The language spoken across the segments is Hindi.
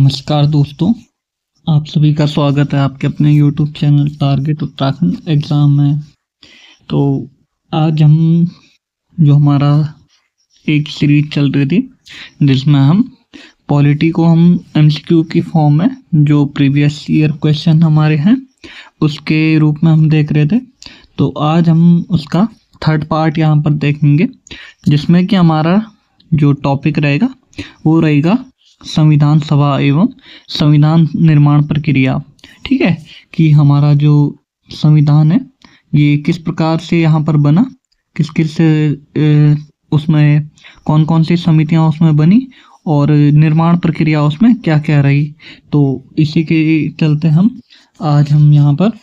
नमस्कार दोस्तों, आप सभी का स्वागत है आपके अपने YouTube channel target Uttarakhand exam में। तो आज हम जो हमारा एक सीरीज चल रही थी जिसमें हम पॉलिटी को हम MCQ की फॉर्म में जो प्रीवियस ईयर क्वेश्चन हमारे हैं उसके रूप में हम देख रहे थे। तो आज हम उसका थर्ड पार्ट यहाँ पर देखेंगे जिसमें कि हमारा जो टॉपिक रहेगा वो रहेगा संविधान सभा एवं संविधान निर्माण प्रक्रिया। ठीक है, कि हमारा जो संविधान है ये किस प्रकार से यहाँ पर बना, किस किस उसमें कौन कौन सी समितियाँ उसमें बनी और निर्माण प्रक्रिया उसमें क्या क्या रही। तो इसी के चलते आज हम यहाँ पर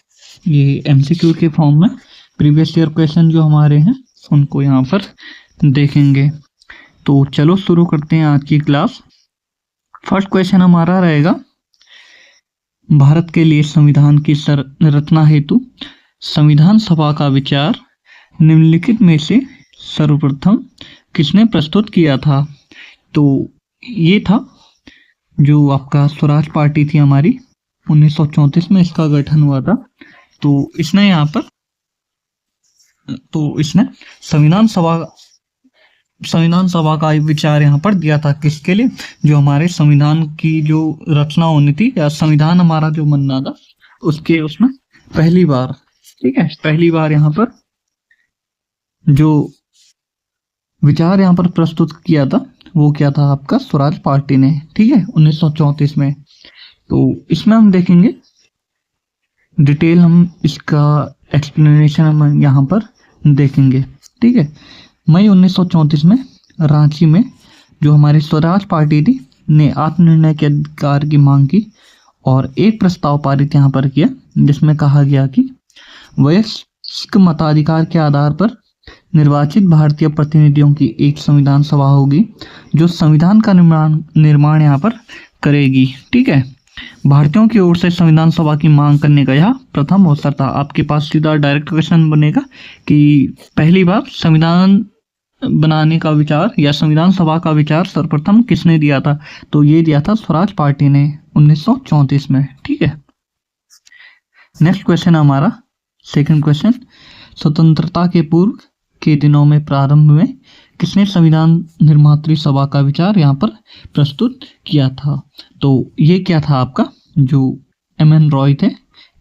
ये MCQ के फॉर्म में प्रीवियस ईयर क्वेश्चन जो हमारे हैं उनको यहाँ पर देखेंगे। तो चलो शुरू करते हैं आज की क्लास। फर्स्ट क्वेश्चन हमारा रहेगा, भारत के लिए संविधान की रचना हेतु संविधान सभा का विचार निम्नलिखित में से सर्वप्रथम किसने प्रस्तुत किया था। तो ये था जो आपका स्वराज पार्टी थी हमारी, 1934 में इसका गठन हुआ था। तो इसने यहाँ पर संविधान सभा का विचार यहाँ पर दिया था किसके लिए, जो हमारे संविधान की जो रचना होनी थी या संविधान हमारा जो बनना था उसके उसमें पहली बार, ठीक है, पहली बार यहाँ पर जो विचार यहाँ पर प्रस्तुत किया था वो क्या था आपका स्वराज पार्टी ने, ठीक है, 1934 में। तो इसमें हम देखेंगे डिटेल, हम इसका एक्सप्लेनेशन हम यहाँ पर देखेंगे। ठीक है, मई 1934 में रांची में जो हमारी स्वराज पार्टी थी ने आत्मनिर्णय के अधिकार की मांग की और एक प्रस्ताव पारित यहाँ पर किया जिसमें कहा गया कि वयस्क मताधिकार के आधार पर निर्वाचित भारतीय प्रतिनिधियों की एक संविधान सभा होगी जो संविधान का निर्माण यहाँ पर करेगी। ठीक है, भारतीयों की ओर से संविधान सभा की मांग करने का यह प्रथम अवसर था। आपके पास सीधा डायरेक्ट क्वेश्चन बनेगा कि पहली बार संविधान बनाने का विचार या संविधान सभा का विचार सर्वप्रथम किसने दिया था। तो ये दिया था स्वराज पार्टी ने 1934 में। ठीक है, नेक्स्ट क्वेश्चन हमारा सेकंड क्वेश्चन, स्वतंत्रता के पूर्व के दिनों में प्रारंभ में किसने संविधान निर्मात्री सभा का विचार यहाँ पर प्रस्तुत किया था। तो ये क्या था आपका जो MN रॉय थे,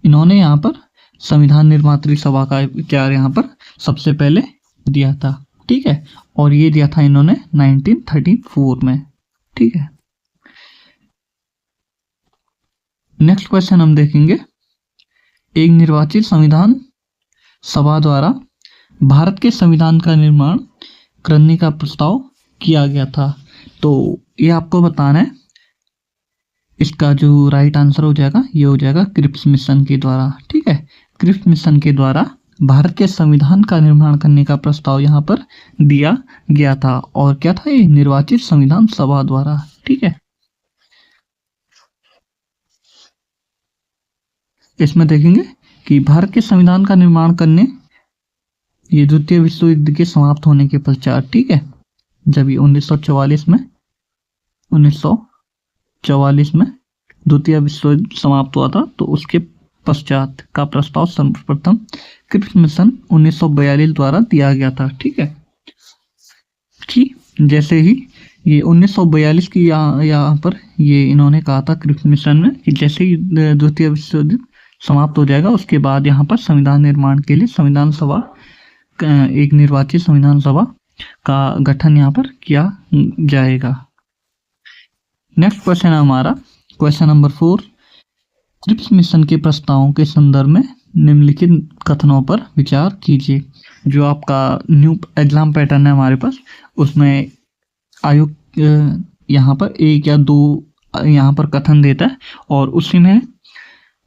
इन्होंने यहाँ पर संविधान निर्मात्री सभा का विचार यहाँ पर सबसे पहले दिया था। ठीक है, और ये दिया था इन्होंने 1934 में। ठीक है, नेक्स्ट क्वेश्चन हम देखेंगे, एक निर्वाचित संविधान सभा द्वारा भारत के संविधान का निर्माण करने का प्रस्ताव किया गया था। तो ये आपको बताना है, इसका जो राइट आंसर हो जाएगा ये हो जाएगा क्रिप्स मिशन के द्वारा। ठीक है, क्रिप्स मिशन के द्वारा भारत के संविधान का निर्माण करने का प्रस्ताव यहाँ पर दिया गया था और क्या था ये निर्वाचित संविधान सभा द्वारा। ठीक है, इसमें देखेंगे कि भारत के संविधान का निर्माण करने ये द्वितीय विश्व युद्ध के समाप्त होने के पश्चात, ठीक है, जब ये 1944 में द्वितीय विश्व युद्ध समाप्त हुआ था तो उसके पश्चात का प्रस्ताव सर्वप्रथम क्रिप्स मिशन 1942 द्वारा दिया गया था। ठीक है, ठीक, जैसे ही ये 1942 की यहाँ पर ये इन्होंने कहा था क्रिप्स मिशन में कि जैसे ही द्वितीय विश्व युद्ध समाप्त हो जाएगा उसके बाद यहाँ पर संविधान निर्माण के लिए संविधान सभा, एक निर्वाचित संविधान सभा का गठन यहाँ पर किया जाएगा। नेक्स्ट क्वेश्चन है हमारा क्वेश्चन नंबर 4, क्रिप्स मिशन के प्रस्तावों के संदर्भ में निम्नलिखित कथनों पर विचार कीजिए। जो आपका न्यू एग्जाम पैटर्न है हमारे पास उसमें आयोग यहाँ पर एक या दो यहाँ पर कथन देता है और उसी में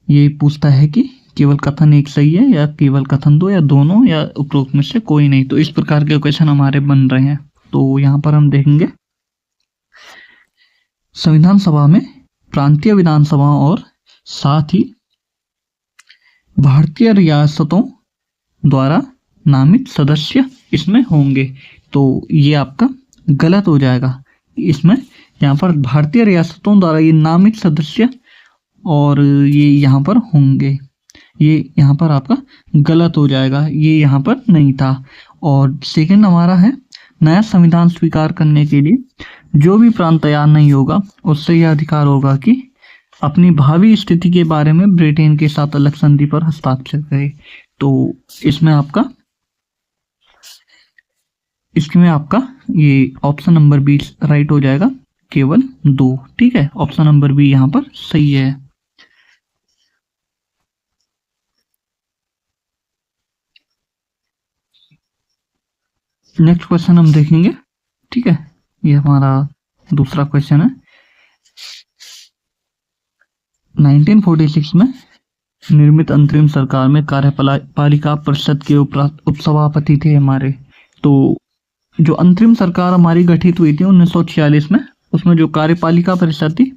ये पूछता है कि केवल कथन एक सही है या केवल कथन दो या दोनों या उपरोक्त में से कोई नहीं। तो इस प्रकार के क्वेश्चन हमारे बन रहे हैं। तो यहाँ पर हम देखेंगे संविधान सभा में प्रांतीय विधानसभा और साथ ही भारतीय रियासतों द्वारा नामित सदस्य इसमें होंगे। तो ये आपका गलत हो जाएगा, इसमें यहाँ पर भारतीय रियासतों द्वारा ये नामित सदस्य और ये यहाँ पर होंगे, ये यहाँ पर आपका गलत हो जाएगा, ये यहाँ पर नहीं था। और सेकंड हमारा है नया संविधान स्वीकार करने के लिए जो भी प्रांत तैयार नहीं होगा उससे यह अधिकार होगा कि अपनी भावी स्थिति के बारे में ब्रिटेन के साथ अलग संधि पर हस्ताक्षर करे। तो इसमें आपका ये ऑप्शन नंबर बी राइट हो जाएगा, केवल 2। ठीक है, ऑप्शन नंबर बी यहाँ पर सही है। नेक्स्ट क्वेश्चन हम देखेंगे। ठीक है, ये हमारा दूसरा क्वेश्चन है। 1946 में निर्मित अंतरिम सरकार में कार्यपालिका परिषद के उपसभापति थे हमारे। तो जो अंतरिम सरकार हमारी गठित हुई थी 1946 में, उसमें जो कार्यपालिका परिषद थी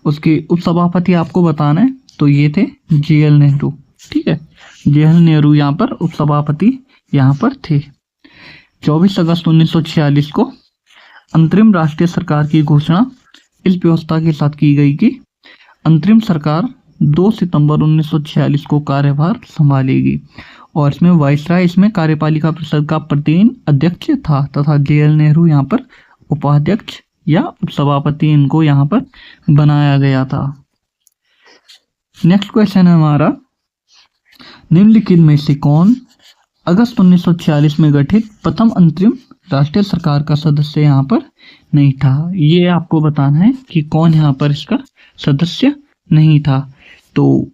उसके उपसभापति आपको बताना है। तो ये थे JL नेहरू। ठीक है, JL नेहरू यहाँ पर उपसभापति यहाँ पर थे। 24 अगस्त 1946 को अंतरिम राष्ट्रीय सरकार की घोषणा इस व्यवस्था के साथ की गई कि अंतरिम सरकार 2 सितंबर 1946 को कार्यभार संभालेगी और इसमें वाइसराय इसमें कार्यपालिका परिषद का प्रतिदिन अध्यक्ष था तथा JL नेहरू यहाँ पर उपाध्यक्ष या उपसभापति इनको यहाँ पर बनाया गया था। नेक्स्ट क्वेश्चन है हमारा, निम्नलिखित में से कौन अगस्त 1946 में गठित प्रथम अंतरिम राष्ट्रीय सरकार का सदस्य यहाँ पर नहीं था। ये आपको बताना है कि कौन यहाँ पर इसका सदस्य नहीं था। तो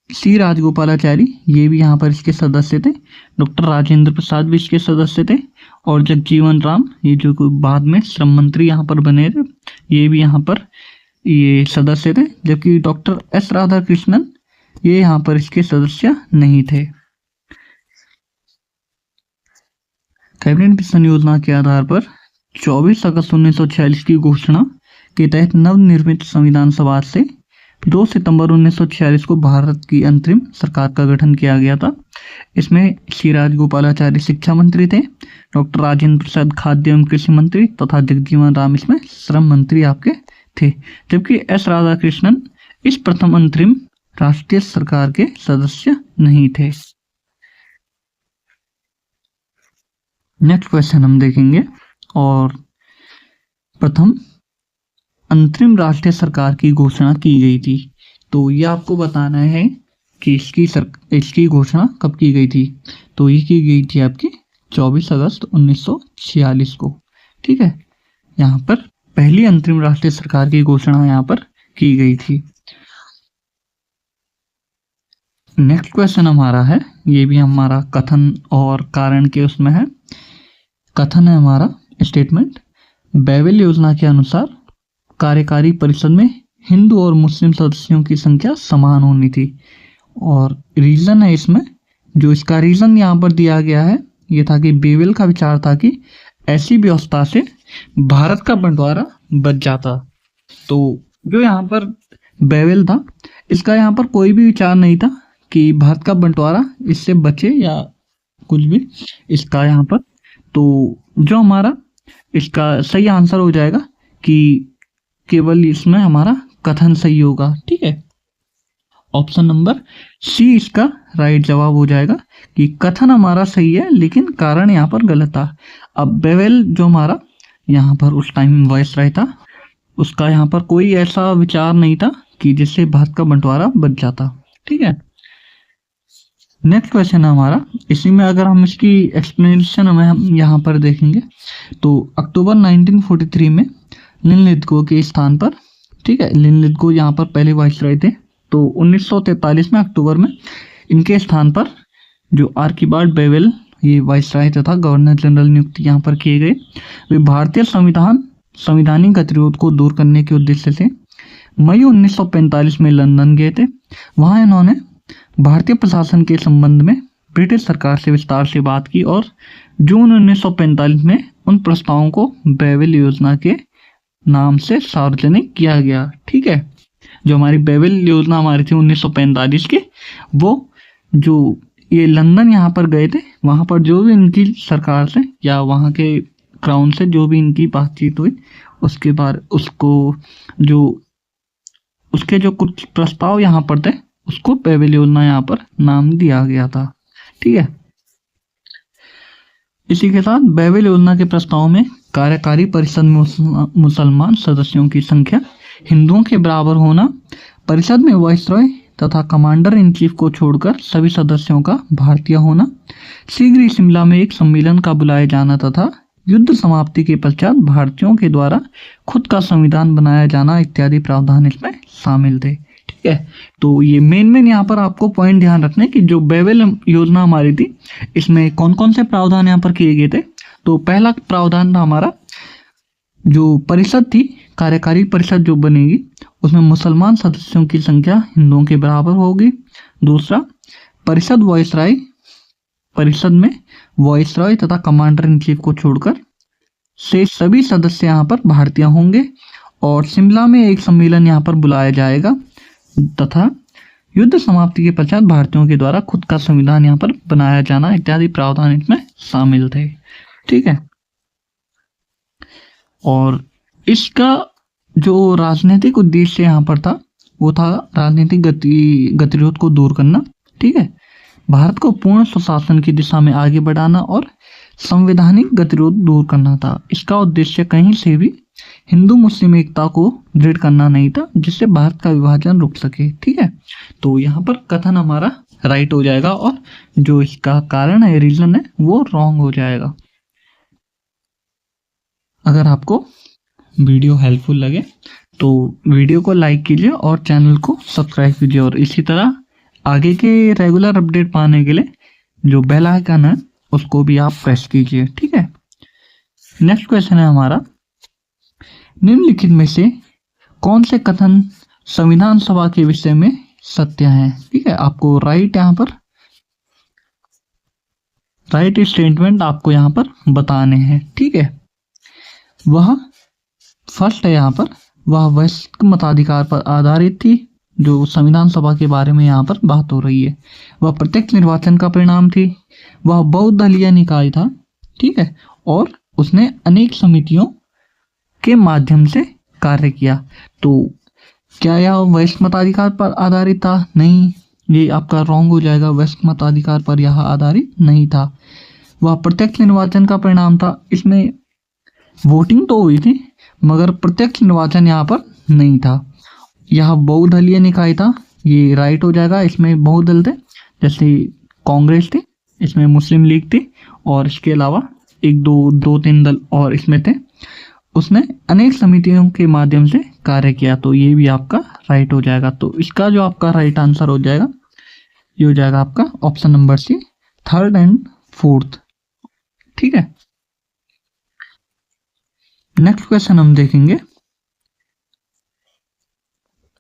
C राजगोपालाचारी ये भी यहाँ पर इसके सदस्य थे, डॉक्टर राजेंद्र प्रसाद भी इसके सदस्य थे और जगजीवन राम ये जो बाद में श्रम मंत्री यहाँ पर बने थे ये भी यहाँ पर ये सदस्य थे, जबकि डॉक्टर S राधाकृष्णन ये यहाँ पर इसके सदस्य नहीं थे। कैबिनेट मिशन योजना के आधार पर 24 अगस्त 1946 की घोषणा के तहत नवनिर्मित संविधान सभा से 2 सितंबर 1946 को भारत की अंतरिम सरकार का गठन किया गया था। इसमें श्री राजगोपालाचारी शिक्षा मंत्री थे, डॉक्टर राजेंद्र प्रसाद खाद्य एवं कृषि मंत्री तथा जगजीवन राम इसमें श्रम मंत्री आपके थे, जबकि S राधाकृष्णन इस प्रथम अंतरिम राष्ट्रीय सरकार के सदस्य नहीं थे। नेक्स्ट क्वेश्चन हम देखेंगे और प्रथम अंतरिम राष्ट्रीय सरकार की घोषणा की गई थी। तो ये आपको बताना है कि इसकी घोषणा कब की गई थी। तो ये की गई थी आपकी 24 अगस्त 1946 को। ठीक है, यहाँ पर पहली अंतरिम राष्ट्रीय सरकार की घोषणा यहाँ पर की गई थी। नेक्स्ट क्वेश्चन हमारा है, ये भी हमारा कथन और कारण के उसमें है। कथन है हमारा स्टेटमेंट, बेवेल योजना के अनुसार कार्यकारी परिषद में हिंदू और मुस्लिम सदस्यों की संख्या समान होनी थी। और रीजन है इसमें, जो इसका रीजन यहाँ पर दिया गया है ये था कि बेवेल का विचार था कि ऐसी व्यवस्था से भारत का बंटवारा बच जाता। तो जो यहाँ पर बेवेल था इसका यहाँ पर कोई भी विचार नहीं था कि भारत का बंटवारा इससे बचे या कुछ भी इसका यहाँ पर। तो जो हमारा इसका सही आंसर हो जाएगा कि केवल इसमें हमारा कथन सही होगा। ठीक है, ऑप्शन नंबर C इसका राइट जवाब हो जाएगा कि कथन हमारा सही है लेकिन कारण यहाँ पर गलत था। अब बेवेल जो हमारा यहाँ पर उस टाइम वाइसराय था उसका यहाँ पर कोई ऐसा विचार नहीं था कि जिससे भारत का बंटवारा बच जाता। ठीक है, नेक्स्ट क्वेश्चन है हमारा, इसी में अगर हम इसकी एक्सप्लेनेशन हम यहाँ पर देखेंगे तो अक्टूबर 1943 में लिनलिथगो के स्थान पर, ठीक है, लिनलिथगो यहाँ पर पहले वाइसराय थे, तो 1943 में अक्टूबर में इनके स्थान पर जो आर्किबाल्ड बेवेल ये वाइसराय तथा गवर्नर जनरल नियुक्त यहाँ पर किए गए। वे भारतीय संवैधानिक गतिरोध को दूर करने के उद्देश्य से मई 1945 में लंदन गए थे। वहाँ इन्होंने भारतीय प्रशासन के संबंध में ब्रिटिश सरकार से विस्तार से बात की और जून 1945 में उन प्रस्तावों को बेवेल योजना के नाम से सार्वजनिक किया गया। ठीक है, जो हमारी बेवेल योजना हमारी थी 1945 की, वो जो ये लंदन यहाँ पर गए थे, वहाँ पर जो भी इनकी सरकार से या वहाँ के क्राउन से जो भी इनकी बातचीत हुई उसके बाद जो उसके जो कुछ प्रस्ताव यहाँ पर थे उसको बेबेल योजना यहाँ पर नाम दिया गया था। ठीक है, इसी के साथ बेबेल योजना के प्रस्ताव में कार्यकारी परिषद में मुसलमान सदस्यों की संख्या हिंदुओं के बराबर होना, परिषद में वाइसरॉय तथा कमांडर इन चीफ को छोड़कर सभी सदस्यों का भारतीय होना, शीघ्र ही शिमला में एक सम्मेलन का बुलाया जाना तथा युद्ध समाप्ति के पश्चात भारतीयों के द्वारा खुद का संविधान बनाया जाना इत्यादि प्रावधान इसमें शामिल थे। ठीक है, तो ये मेन यहाँ पर आपको पॉइंट ध्यान रखने कि जो बेबेल योजना हमारी थी इसमें कौन कौन से प्रावधान यहाँ पर किए गए थे। तो पहला प्रावधान था हमारा, जो परिषद थी, कार्यकारी परिषद जो बनेगी उसमें मुसलमान सदस्यों की संख्या हिंदुओं के बराबर होगी। दूसरा, परिषद में वाइसरॉय तथा कमांडर इन चीफ को छोड़कर से सभी सदस्य यहाँ पर भारतीय होंगे और शिमला में एक सम्मेलन यहाँ पर बुलाया जाएगा तथा युद्ध समाप्ति के पश्चात भारतीयों के द्वारा खुद का संविधान यहाँ पर बनाया जाना इत्यादि प्रावधान इसमें शामिल थे। ठीक है, और इसका जो राजनीतिक उद्देश्य यहाँ पर था वो था राजनीतिक गतिरोध को दूर करना। ठीक है, भारत को पूर्ण सुशासन की दिशा में आगे बढ़ाना और संवैधानिक गतिरोध दूर करना था। इसका उद्देश्य कहीं से भी हिंदू मुस्लिम एकता को दृढ़ करना नहीं था जिससे भारत का विभाजन रुक सके। ठीक है, तो यहाँ पर कथन हमारा राइट हो जाएगा और जो इसका कारण है, रीजन है, वो रॉन्ग हो जाएगा। अगर आपको वीडियो हेल्पफुल लगे तो वीडियो को लाइक कीजिए और चैनल को सब्सक्राइब कीजिए और इसी तरह आगे के रेगुलर अपडेट पाने के लिए जो बेल आइकन है उसको भी आप प्रेस कीजिए। ठीक है, नेक्स्ट क्वेश्चन है हमारा, निम्नलिखित में से कौन से कथन संविधान सभा के विषय में सत्य है। ठीक है, आपको यहाँ पर राइट स्टेटमेंट आपको यहाँ पर बताने हैं। ठीक है, वह फर्स्ट है यहाँ पर, वह वयस्क मताधिकार पर आधारित थी, जो संविधान सभा के बारे में यहाँ पर बात हो रही है। वह प्रत्यक्ष निर्वाचन का परिणाम थी, वह बहुदलीय निकाय था। ठीक है, और उसने अनेक समितियों के माध्यम से कार्य किया। तो क्या यह वयस्क मताधिकार पर आधारित था? नहीं, ये आपका रॉन्ग हो जाएगा। वयस्क मताधिकार पर यह आधारित नहीं था। वह प्रत्यक्ष निर्वाचन का परिणाम था, इसमें वोटिंग तो हुई थी मगर प्रत्यक्ष निर्वाचन यहाँ पर नहीं था। यह बहुदलीय निकाय था, ये राइट हो जाएगा। इसमें बहुदल थे, जैसे कांग्रेस थी, इसमें मुस्लिम लीग थी और इसके अलावा एक दो तीन दल और इसमें थे। उसने अनेक समितियों के माध्यम से कार्य किया, तो ये भी आपका राइट हो जाएगा। तो इसका जो आपका राइट आंसर हो जाएगा ये हो जाएगा आपका option number C, 3rd and 4th। ठीक है, नेक्स्ट क्वेश्चन हम देखेंगे।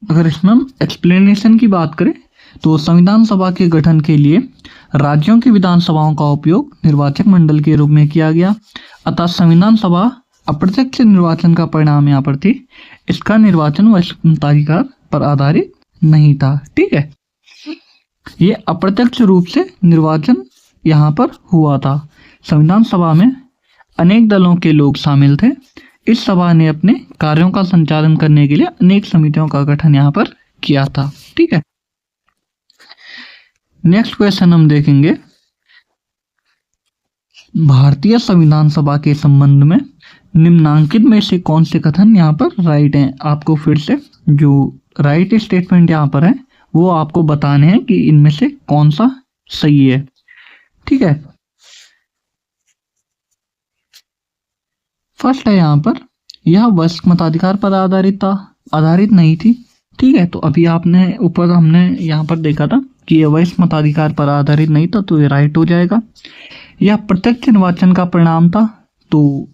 अगर इसमें हम एक्सप्लेनेशन की बात करें तो संविधान सभा के गठन के लिए राज्यों की विधानसभाओं का उपयोग निर्वाचक मंडल के रूप में किया गया, अतः संविधान सभा अप्रत्यक्ष निर्वाचन का परिणाम यहाँ पर थी। इसका निर्वाचन वयस्क मताधिकार पर आधारित नहीं था। ठीक है, ये अप्रत्यक्ष रूप से निर्वाचन यहाँ पर हुआ था। संविधान सभा में अनेक दलों के लोग शामिल थे। इस सभा ने अपने कार्यों का संचालन करने के लिए अनेक समितियों का गठन यहाँ पर किया था। ठीक है, नेक्स्ट क्वेश्चन हम देखेंगे। भारतीय संविधान सभा के संबंध में निम्नांकित में से कौन से कथन यहाँ पर राइट हैं? आपको फिर से जो राइट स्टेटमेंट यहाँ पर है वो आपको बताने हैं कि इनमें से कौन सा सही है। ठीक है, फर्स्ट है यहाँ पर, यह वयस्क मताधिकार पर आधारित नहीं थी। ठीक है, तो अभी आपने ऊपर हमने यहाँ पर देखा था कि यह वयस्क मताधिकार पर आधारित नहीं था, तो ये राइट हो जाएगा। यह प्रत्यक्ष निर्वाचन का परिणाम था, तो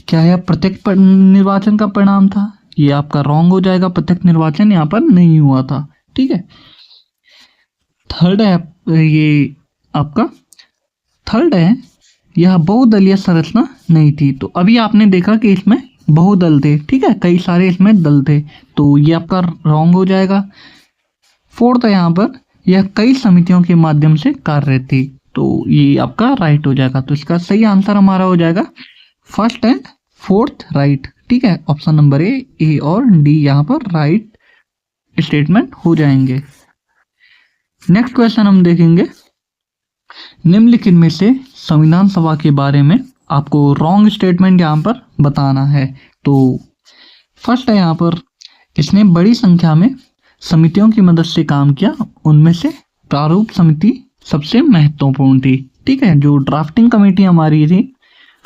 क्या यह प्रत्यक्ष निर्वाचन का परिणाम था? ये आपका रॉन्ग हो जाएगा, प्रत्यक्ष निर्वाचन यहाँ पर नहीं हुआ था। ठीक है, थर्ड है ये आपका, थर्ड है यह बहुदलीय संरचना नहीं थी। तो अभी आपने देखा कि इसमें बहुदल थे। ठीक है, कई सारे इसमें दल थे, तो ये आपका रॉन्ग हो जाएगा। फोर्थ है यहाँ पर, यह कई समितियों के माध्यम से कार्य थी, तो ये आपका राइट हो जाएगा। तो इसका सही आंसर हमारा हो जाएगा 1st and 4th राइट। ठीक है, ऑप्शन नंबर ए और डी यहाँ पर राइट स्टेटमेंट हो जाएंगे। नेक्स्ट क्वेश्चन हम देखेंगे, निम्नलिखित में से संविधान सभा के बारे में आपको रॉन्ग स्टेटमेंट यहाँ पर बताना है। तो फर्स्ट है यहाँ पर, इसने बड़ी संख्या में समितियों की मदद से काम किया, उनमें से प्रारूप समिति सबसे महत्वपूर्ण थी। ठीक है, जो ड्राफ्टिंग कमेटी हमारी थी,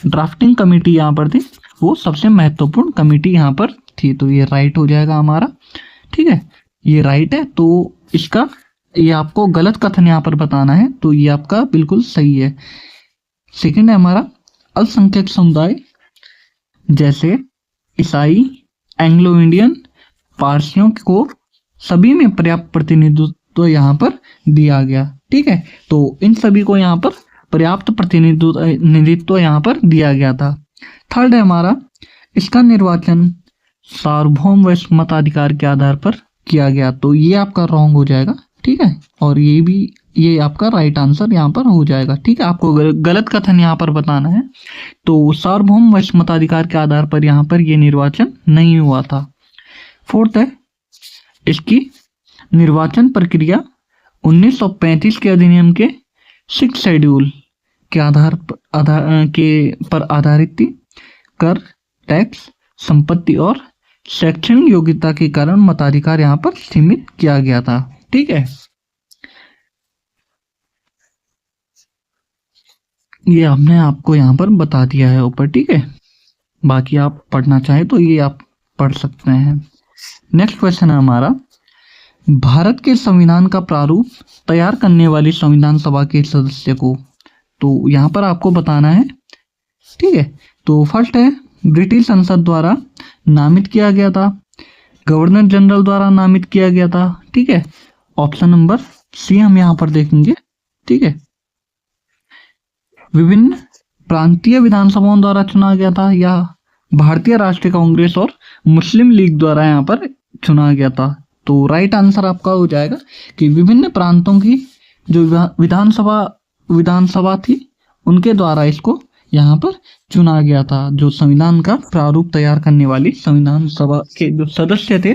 ड्राफ्टिंग कमेटी यहाँ पर थी, वो सबसे महत्वपूर्ण कमेटी यहाँ पर थी। तो ये राइट हो जाएगा हमारा। ठीक है, ये राइट है। तो इसका ये आपको गलत कथन यहाँ पर बताना है, तो ये आपका बिल्कुल सही है। सेकंड है हमारा, अल्पसंख्यक समुदाय जैसे ईसाई, एंग्लो इंडियन, पारसियों को सभी में पर्याप्त प्रतिनिधित्व यहाँ पर दिया गया। ठीक है, तो इन सभी को यहाँ पर पर्याप्त प्रतिनिधित्व यहाँ पर दिया गया था। थर्ड है हमारा, इसका निर्वाचन सार्वभौम व मताधिकार के आधार पर किया गया। तो ये आपका रॉन्ग हो जाएगा। ठीक है, और ये आपका राइट आंसर यहाँ पर हो जाएगा। ठीक है, आपको गलत कथन यहाँ पर बताना है। तो सार्वभौम व मताधिकार के आधार पर यहाँ पर ये निर्वाचन नहीं हुआ था। फोर्थ है, इसकी निर्वाचन प्रक्रिया 1935 के अधिनियम के 6 शेड्यूल के पर आधारित थी। कर, टैक्स, संपत्ति और शैक्षणिक योग्यता के कारण मताधिकार यहाँ पर सीमित किया गया था। ठीक है, ये हमने आपको यहाँ पर बता दिया है ऊपर। ठीक है, बाकी आप पढ़ना चाहें तो ये आप पढ़ सकते हैं। नेक्स्ट क्वेश्चन है हमारा, भारत के संविधान का प्रारूप तैयार करने वाली संविधान सभा के सदस्य को, तो यहाँ पर आपको बताना है। ठीक है, तो फर्स्ट है, ब्रिटिश संसद द्वारा नामित किया गया था, गवर्नर जनरल द्वारा नामित किया गया था। ठीक है, ऑप्शन नंबर सी हम यहाँ पर देखेंगे। ठीक है, विभिन्न प्रांतीय विधानसभाओं द्वारा चुना गया था, या भारतीय राष्ट्रीय कांग्रेस और मुस्लिम लीग द्वारा यहाँ पर चुना गया था। तो राइट आंसर आपका हो जाएगा कि विभिन्न प्रांतों की जो विधानसभा थी, उनके द्वारा इसको यहाँ पर चुना गया था। जो संविधान का प्रारूप तैयार करने वाली संविधान सभा के जो सदस्य थे,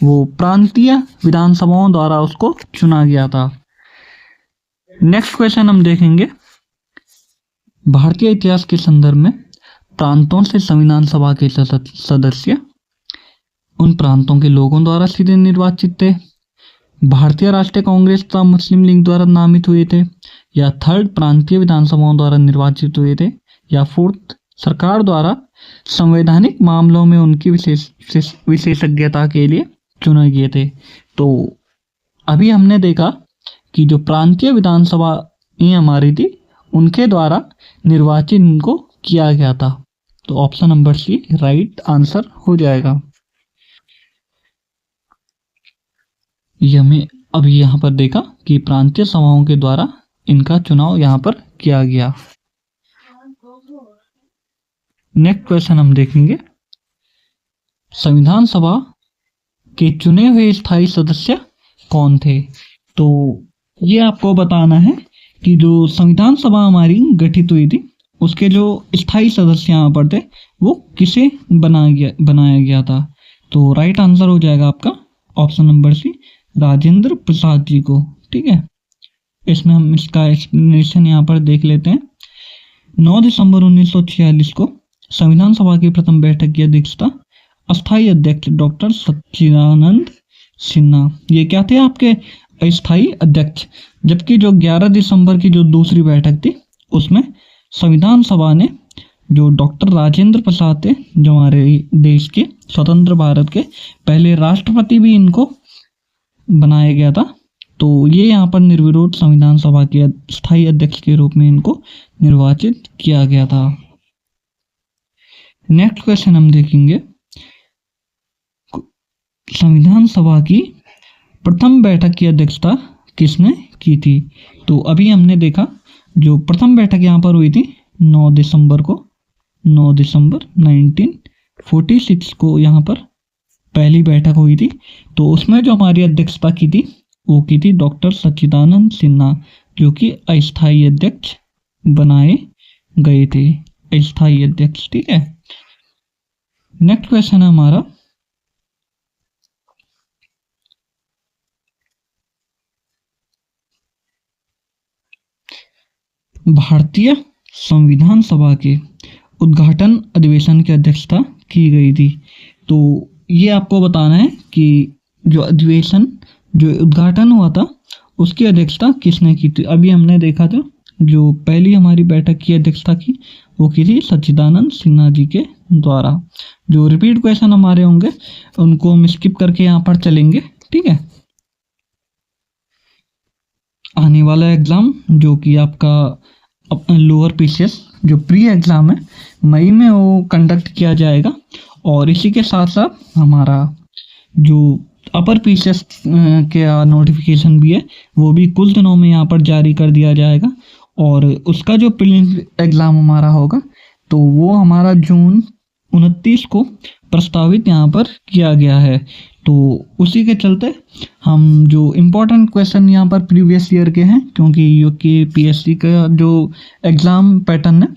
वो प्रांतीय विधानसभाओं द्वारा उसको चुना गया था। नेक्स्ट क्वेश्चन हम देखेंगे, भारतीय इतिहास के संदर्भ में प्रांतों से संविधान सभा के सदस्य उन प्रांतों के लोगों द्वारा सीधे निर्वाचित थे, भारतीय राष्ट्रीय कांग्रेस तथा मुस्लिम लीग द्वारा नामित हुए थे, या थर्ड प्रांतीय विधानसभाओं द्वारा निर्वाचित हुए थे, या फोर्थ सरकार द्वारा संवैधानिक मामलों में उनकी विशेषज्ञता के लिए चुने गए थे। तो अभी हमने देखा कि जो प्रांतीय विधानसभा हमारी थी, उनके द्वारा निर्वाचित इनको किया गया था। तो option number C right answer हो जाएगा। ये हमें अभी यहाँ पर देखा कि प्रांतीय सभाओं के द्वारा इनका चुनाव यहाँ पर किया गया। नेक्स्ट क्वेश्चन हम देखेंगे, संविधान सभा के चुने हुए स्थायी सदस्य कौन थे। तो ये आपको बताना है कि जो संविधान सभा हमारी गठित हुई थी, उसके जो स्थायी सदस्य यहाँ पर थे, वो किसे बनाया गया था। तो राइट आंसर हो जाएगा आपका ऑप्शन नंबर सी, राजेंद्र प्रसाद जी को। ठीक है, इसमें हम इसका एक्सप्लेनेशन यहाँ पर देख लेते हैं। 9 दिसंबर 1946 को संविधान सभा की प्रथम बैठक की अध्यक्षता अस्थायी अध्यक्ष डॉक्टर सच्चिदानंद सिन्हा, ये क्या थे आपके अस्थायी अध्यक्ष। जबकि जो 11 दिसंबर की जो दूसरी बैठक थी, उसमें संविधान सभा ने जो डॉक्टर राजेंद्र प्रसाद थे, जो हमारे देश के स्वतंत्र भारत के पहले राष्ट्रपति भी इनको बनाया गया था। तो ये यहाँ पर निर्विरोध संविधान सभा के स्थायी अध्यक्ष के रूप में इनको निर्वाचित किया गया था। नेक्स्ट क्वेश्चन हम देखेंगे, संविधान सभा की प्रथम बैठक की अध्यक्षता किसने की थी। तो अभी हमने देखा जो प्रथम बैठक यहाँ पर हुई थी 9 दिसंबर 1946 को यहाँ पर पहली बैठक हुई थी। तो उसमें जो हमारी अध्यक्षता की थी, वो की थी डॉक्टर सच्चिदानंद सिन्हा, जो कि अस्थायी अध्यक्ष बनाए गए थे, अस्थायी अध्यक्ष। ठीक है, नेक्स्ट क्वेश्चन है हमारा, भारतीय संविधान सभा के उद्घाटन अधिवेशन की अध्यक्षता की गई थी। तो ये आपको बताना है कि जो अधिवेशन जो उद्घाटन हुआ था उसकी अध्यक्षता किसने की थी। अभी हमने देखा था जो पहली हमारी बैठक की अध्यक्षता की वो की थी सच्चिदानंद सिन्हा जी के द्वारा। जो रिपीट क्वेश्चन हमारे होंगे उनको हम स्किप करके यहाँ पर चलेंगे, ठीक है। आने वाला एग्जाम जो कि आपका लोअर पीसीएस जो प्री एग्ज़ाम है मई में वो कंडक्ट किया जाएगा, और इसी के साथ साथ हमारा जो अपर पीसीएस के नोटिफिकेशन भी है वो भी कुछ दिनों में यहाँ पर जारी कर दिया जाएगा, और उसका जो प्रीलिम्स एग्ज़ाम हमारा होगा तो वो हमारा जून 29 को प्रस्तावित यहाँ पर किया गया है। तो उसी के चलते हम जो इम्पोर्टेंट क्वेश्चन यहाँ पर प्रीवियस ईयर के हैं, क्योंकि यूपीएससी का जो एग्ज़ाम पैटर्न है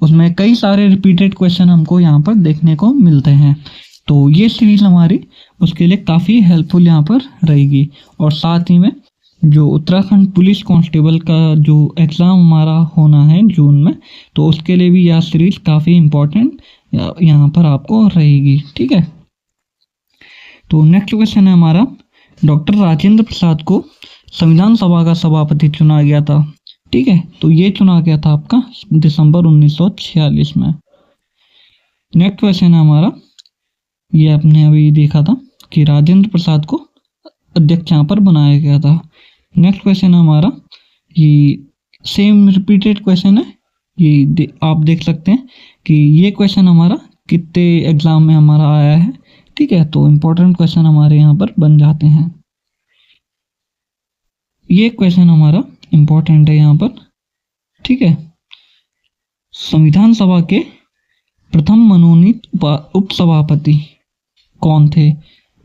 उसमें कई सारे रिपीटेड क्वेश्चन हमको यहाँ पर देखने को मिलते हैं। तो ये सीरीज हमारी उसके लिए काफ़ी हेल्पफुल यहाँ पर रहेगी। और साथ ही में जो उत्तराखंड पुलिस कांस्टेबल का जो एग्ज़ाम हमारा होना है जून में, तो उसके लिए भी यह सीरीज काफ़ी इम्पोर्टेंट यहाँ पर आपको रहेगी, ठीक है। तो नेक्स्ट क्वेश्चन है हमारा, डॉक्टर राजेंद्र प्रसाद को संविधान सभा का सभापति चुना गया था, ठीक है। तो ये चुना गया था आपका दिसंबर 1946 में। नेक्स्ट क्वेश्चन है हमारा, ये आपने अभी देखा था कि राजेंद्र प्रसाद को अध्यक्ष यहाँ पर बनाया गया था। नेक्स्ट क्वेश्चन है हमारा, ये सेम रिपीटेड क्वेश्चन है, ये आप देख सकते हैं कि ये क्वेश्चन हमारा कितने एग्जाम में हमारा आया है, ठीक है। तो इम्पोर्टेंट क्वेश्चन हमारे यहाँ पर बन जाते हैं। ये क्वेश्चन हमारा इम्पोर्टेंट है यहाँ पर, ठीक है। संविधान सभा के प्रथम मनोनीत उपसभापति कौन थे?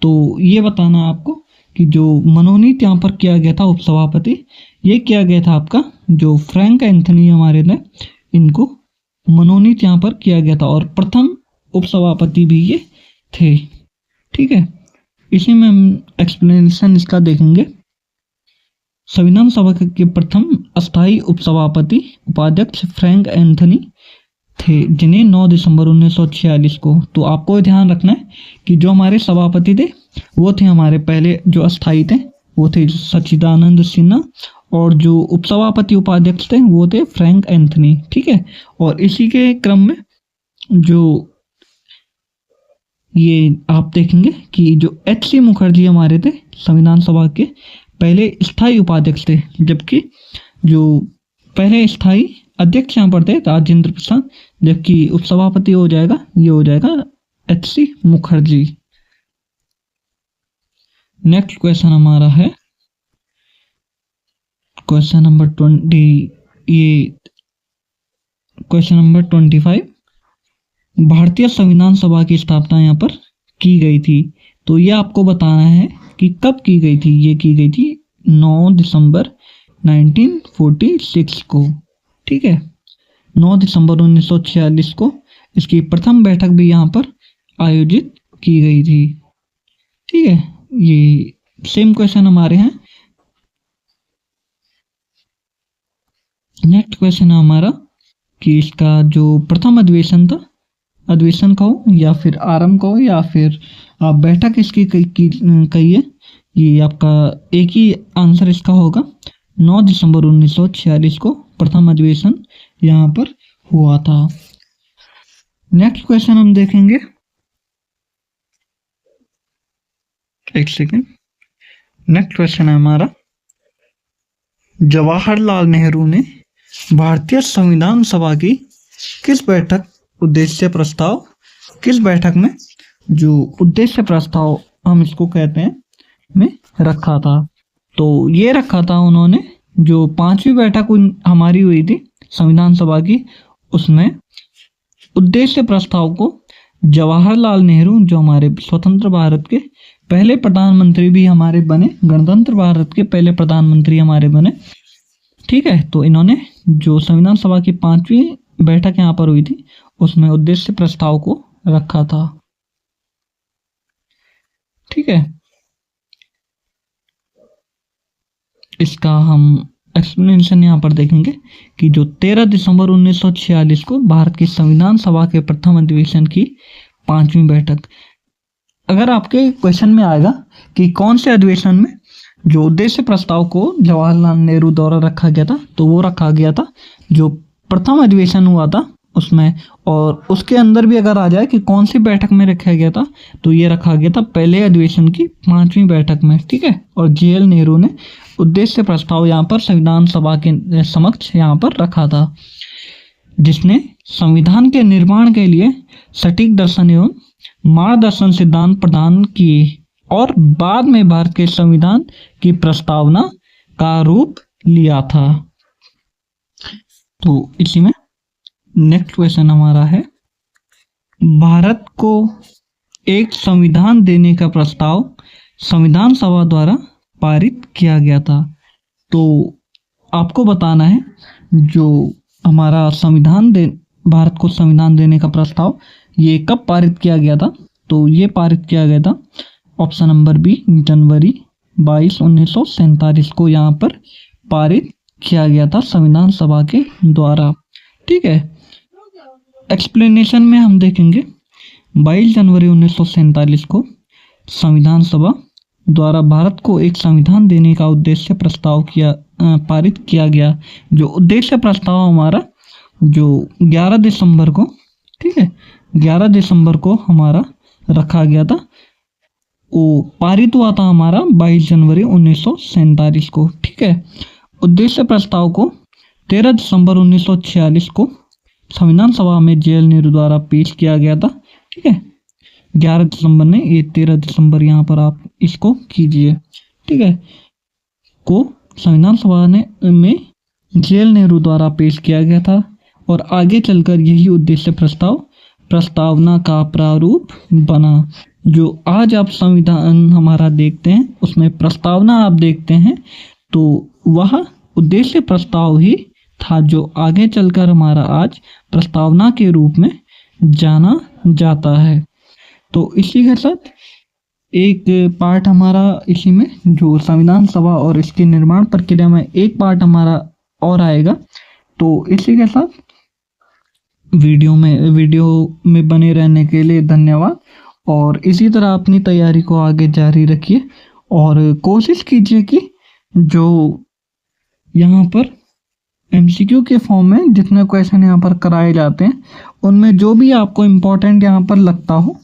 तो ये बताना है आपको कि जो मनोनीत यहाँ पर किया गया था उपसभापति, ये किया गया था आपका जो फ्रैंक एंथनी हमारे ने, इनको मनोनीत यहाँ पर किया गया था, और प्रथम उपसभापति भी ये थे, ठीक है। इसी में हम एक्सप्लेनेशन इसका देखेंगे। संविधान सभा के प्रथम अस्थायी उपसभापति उपाध्यक्ष फ्रैंक एंथनी थे, जिन्हें 9 दिसंबर 1946 को, तो आपको ध्यान रखना है कि जो हमारे सभापति थे वो थे हमारे पहले जो अस्थायी थे वो थे सच्चिदानंद सिन्हा, और जो उपसभापति उपाध्यक्ष थे वो थे फ्रैंक एंथनी, ठीक है। और इसी के क्रम में जो ये आप देखेंगे कि जो एच.सी. मुखर्जी हमारे थे संविधान सभा के पहले स्थायी उपाध्यक्ष थे, जबकि जो पहले स्थायी अध्यक्ष यहाँ पर थे राजेंद्र प्रसाद, जबकि उपसभापति हो जाएगा ये हो जाएगा एच.सी. मुखर्जी। नेक्स्ट क्वेश्चन हमारा है क्वेश्चन नंबर 20, ये क्वेश्चन नंबर 25। भारतीय संविधान सभा की स्थापना यहाँ पर की गई थी, तो ये आपको बताना है कि कब की गई थी। ये की गई थी 9 दिसंबर 1946 को, ठीक है। 9 दिसंबर 1946 को इसकी प्रथम बैठक भी यहाँ पर आयोजित की गई थी, ठीक है। ये सेम क्वेश्चन हमारे हैं। नेक्स्ट क्वेश्चन है हमारा कि इसका जो प्रथम अधिवेशन था, अधिवेशन कहो या फिर आरंभ कहो या फिर आप बैठक इसकी कहिए, ये आपका एक ही आंसर इसका होगा। 9 दिसंबर 1946 को प्रथम अधिवेशन यहाँ पर हुआ था। नेक्स्ट क्वेश्चन हम देखेंगे, एक सेकेंड। नेक्स्ट क्वेश्चन है हमारा, जवाहरलाल नेहरू ने भारतीय संविधान सभा की किस बैठक उद्देश्य प्रस्ताव, किस बैठक में जो उद्देश्य प्रस्ताव हम इसको कहते हैं में रखा था? तो ये रखा था उन्होंने जो 5वीं बैठक हमारी हुई थी संविधान सभा की, उसमें उद्देश्य प्रस्ताव को जवाहरलाल नेहरू जो हमारे स्वतंत्र भारत के पहले प्रधानमंत्री भी हमारे बने, गणतंत्र भारत के पहले प्रधानमंत्री हमारे बने, ठीक है। तो इन्होंने जो संविधान सभा की 5वीं बैठक यहाँ पर हुई थी उसमें उद्देश्य प्रस्ताव को रखा था। ठीक है, इसका हम एक्सप्लेनेशन यहाँ पर देखेंगे कि जो 13 दिसंबर 1946 को भारत की संविधान सभा के प्रथम अधिवेशन की 5वीं बैठक। अगर आपके क्वेश्चन में आएगा कि कौन से अधिवेशन में जो उद्देश्य प्रस्ताव को जवाहरलाल नेहरू द्वारा रखा गया था, तो वो रखा गया था जो प्रथम अधिवेशन हुआ था उसमें। और उसके अंदर भी अगर आ जाए कि कौन सी बैठक में रखा गया था, तो ये रखा गया था पहले अधिवेशन की 5वीं बैठक में, ठीक है। और JL नेहरू ने उद्देश्य प्रस्ताव यहाँ पर संविधान सभा के समक्ष यहाँ पर रखा था, जिसने संविधान के निर्माण के लिए सटीक दर्शन एवं मार्गदर्शन सिद्धांत प्रदान किए और बाद में भारत के संविधान की प्रस्तावना का रूप लिया था। तो इसी में नेक्स्ट क्वेश्चन हमारा है, भारत को एक संविधान देने का प्रस्ताव संविधान सभा द्वारा पारित किया गया था। तो आपको बताना है जो हमारा भारत को संविधान देने का प्रस्ताव ये कब पारित किया गया था। तो ये पारित किया गया था ऑप्शन नंबर बी, जनवरी 22, 1947 को यहाँ पर पारित किया गया था संविधान सभा के द्वारा, ठीक है। एक्सप्लेनेशन में हम देखेंगे 22 जनवरी 1947 को संविधान सभा द्वारा भारत को एक संविधान देने का उद्देश्य प्रस्ताव पारित किया गया। जो उद्देश्य प्रस्ताव हमारा जो 11 दिसंबर को, ठीक है, 11 दिसंबर को हमारा रखा गया था, वो पारित हुआ था हमारा 22 जनवरी 1947 को, ठीक है। उद्देश्य प्रस्ताव को 13 दिसंबर 1946 को संविधान सभा में JL नेहरू द्वारा पेश किया गया था, ठीक है। 11 दिसंबर ने, ये 13 दिसंबर यहाँ पर आप इसको कीजिए, ठीक है, को संविधान सभा में JL नेहरू द्वारा पेश किया गया था। और आगे चलकर यही उद्देश्य प्रस्तावना का प्रारूप बना। जो आज आप संविधान हमारा देखते हैं उसमें प्रस्तावना आप देखते हैं, तो वह उद्देश्य प्रस्ताव ही था जो आगे चलकर हमारा आज प्रस्तावना के रूप में जाना जाता है। तो इसी के साथ एक पार्ट हमारा इसी में जो संविधान सभा और इसके निर्माण प्रक्रिया में एक पार्ट हमारा और आएगा। तो इसी के साथ वीडियो में बने रहने के लिए धन्यवाद। और इसी तरह अपनी तैयारी को आगे जारी रखिए और कोशिश कीजिए कि जो यहाँ पर MCQ के फॉर्म में जितने क्वेश्चन यहाँ पर कराए जाते हैं उनमें जो भी आपको इम्पोर्टेंट यहाँ पर लगता हो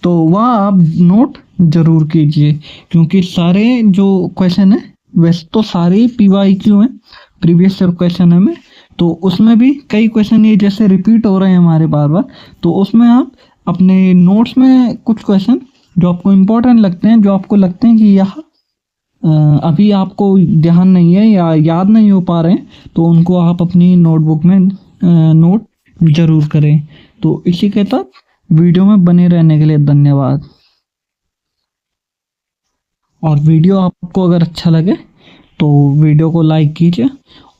तो वह आप नोट ज़रूर कीजिए, क्योंकि सारे जो क्वेश्चन है वैसे तो सारे PYQ हैं, प्रीवियस ईयर क्वेश्चन है में, तो उसमें भी कई क्वेश्चन ये जैसे रिपीट हो रहे हैं हमारे बार बार, तो उसमें आप अपने नोट्स में कुछ क्वेश्चन जो आपको इम्पोर्टेंट लगते हैं, जो आपको लगते हैं कि यह अभी आपको ध्यान नहीं है या याद नहीं हो पा रहे हैं, तो उनको आप अपनी नोटबुक में नोट ज़रूर करें। तो इसी के साथ वीडियो में बने रहने के लिए धन्यवाद। और वीडियो आपको अगर अच्छा लगे तो वीडियो को लाइक कीजिए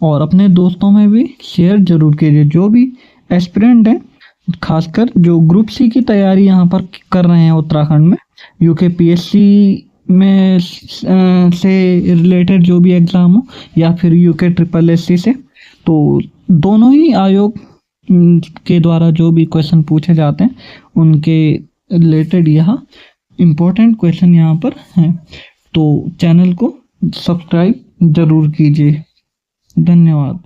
और अपने दोस्तों में भी शेयर ज़रूर कीजिए। जो भी एस्पिरेंट हैं, खासकर जो ग्रुप C की तैयारी यहाँ पर कर रहे हैं उत्तराखंड में, UKPSC में से रिलेटेड जो भी एग्ज़ाम हो या फिर UKSSC से, तो दोनों ही आयोग के द्वारा जो भी क्वेश्चन पूछे जाते हैं उनके रिलेटेड यहाँ इम्पोर्टेंट क्वेश्चन यहाँ पर हैं। तो चैनल को सब्सक्राइब ज़रूर कीजिए। धन्यवाद।